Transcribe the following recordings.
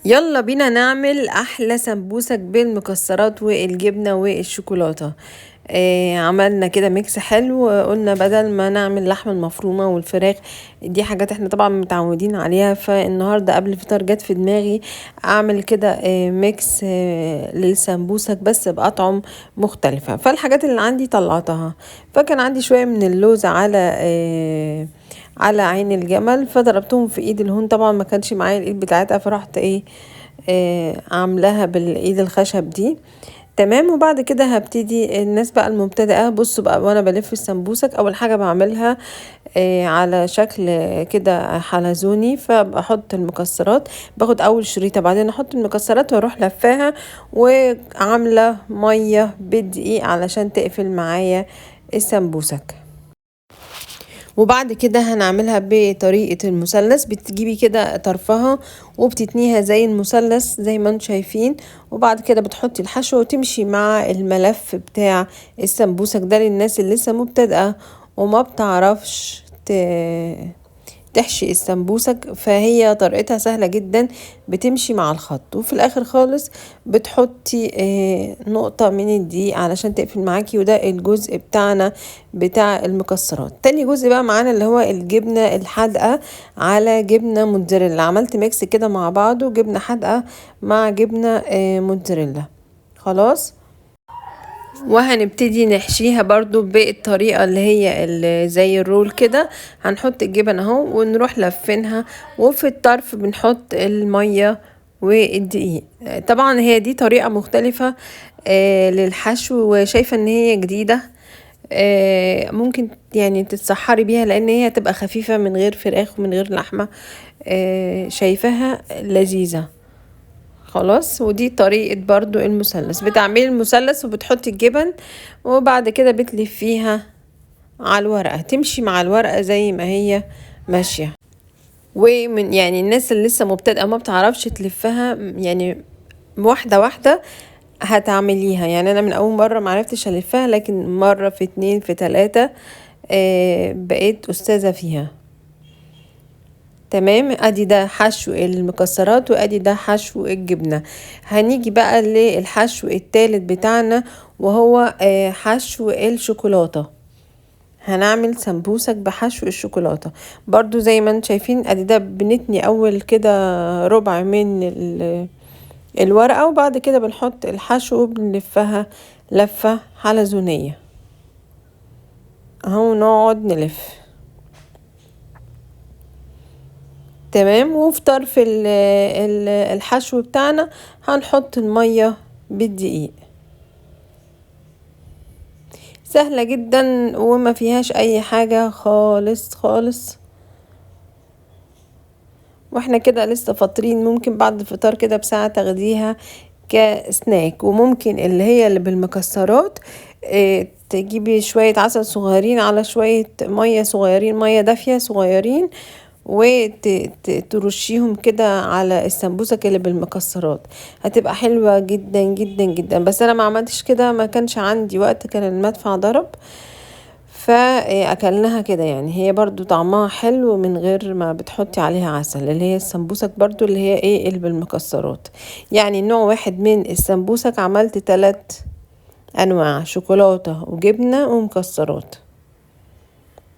يلا بينا نعمل احلى سمبوسك بالمكسرات والجبنة والشوكولاتة. عملنا كده ميكس حلو، قلنا بدل ما نعمل لحمة المفرومة والفراخ، دي حاجات احنا طبعا متعودين عليها. فالنهاردة قبل الفطار جت في دماغي اعمل كده ميكس للسمبوسك بس بأطعم مختلفة. فالحاجات اللي عندي طلعتها، فكان عندي شوية من اللوز على عين الجمل، فضربتهم في ايد الهون. طبعا ما كانش معايا الايد بتاعتها، فرحت عاملاها بالايد الخشب دي. تمام. وبعد كده هبتدي الناس بقى المبتدئة، بصوا بقى وانا بلف السمبوسك اول حاجة بعملها على شكل كده حلزوني، فبحط المكسرات، باخد اول شريطة بعدين احط المكسرات واروح لفاها وعاملة مية بالدقيق علشان تقفل معايا السمبوسك. وبعد كده هنعملها بطريقة المثلث، بتجيبي كده طرفها وبتتنيها زي المثلث زي ما انتم شايفين، وبعد كده بتحطي الحشو وتمشي مع الملف بتاع السمبوسك ده للناس اللي لسه مبتدئة وما بتعرفش تحشي السمبوسك. فهي طريقتها سهلة جدا، بتمشي مع الخط. وفي الاخر خالص بتحطي نقطة من الدقيق علشان تقفل معاكي. وده الجزء بتاعنا بتاع المكسرات. تاني جزء بقى معانا اللي هو الجبنة الحادقة على جبنة موتزاريلا. عملت ميكس كده مع بعضه، جبنة حادقة مع جبنة موتزاريلا. خلاص. وهنبتدي نحشيها برضو بالطريقة اللي هي اللي زي الرول كده. هنحط الجبن اهو ونروح لفينها، وفي الطرف بنحط المية والدقيق. طبعا هي دي طريقة مختلفة للحشو، وشايفة ان هي جديدة. ممكن يعني تتسحري بيها لان هي تبقى خفيفة من غير فراخ ومن غير لحمة. شايفاها لذيذة. خلاص. ودي طريقة برضو المثلث، بتعملي المثلث وبتحطي الجبن وبعد كده بتلفيها على الورقة، تمشي مع الورقة زي ما هي ماشية. ومن يعني الناس اللي لسه مبتدئة ما بتعرفش تلفها، يعني واحدة واحدة هتعمليها. يعني انا من اول مرة معرفتش الفها، لكن مرة في 2 في 3 بقيت استاذة فيها. تمام. ادي ده حشو المكسرات وادي ده حشو الجبنة. هنيجي بقى للحشو التالت بتاعنا، وهو حشو الشوكولاتة. هنعمل سمبوسك بحشو الشوكولاتة برضو زي ما انتم شايفين. ادي ده بنتني اول كده ربع من الورقة، وبعد كده بنحط الحشو وبنلفها لفة حلزونية اهو، نقعد نلف. تمام. وفي طرف الحشو بتاعنا هنحط المية بالدقيق. سهلة جدا وما فيهاش اي حاجة خالص خالص. واحنا كده لسه فاطرين، ممكن بعد الفطار كده بساعة تاخديها كسناك. وممكن اللي هي اللي بالمكسرات تجيبي شوية عسل صغيرين على شوية مية صغيرين، مية دافية صغيرين، وترشيهم كده على السمبوسك اللي بالمكسرات. هتبقى حلوة جدا جدا جدا. بس انا ما عملتش كده، ما كانش عندي وقت، كان المدفع ضرب فاكلناها كده. يعني هي برضو طعمها حلو من غير ما بتحطي عليها عسل، اللي هي السمبوسك برضو اللي هي اللي بالمكسرات. يعني نوع واحد من السمبوسك عملت 3 انواع، شوكولاتة وجبنة ومكسرات.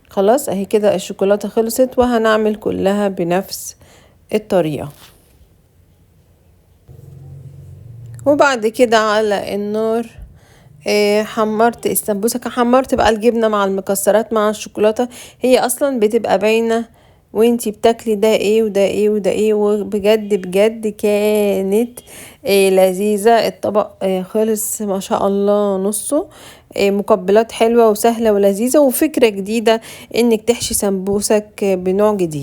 خلاص. اهي كده الشوكولاتة خلصت، وهنعمل كلها بنفس الطريقة. وبعد كده على النار حمرت السمبوسة، حمرت بقى الجبنة مع المكسرات مع الشوكولاتة. هي اصلا بتبقى باينة وانتي بتاكلي ده ايه وده ايه وده ايه. وبجد بجد كانت لذيذة. الطبق خلص ما شاء الله نصه. مقبلات حلوة وسهلة ولذيذة، وفكرة جديدة انك تحشي سمبوسك بنوع جديد.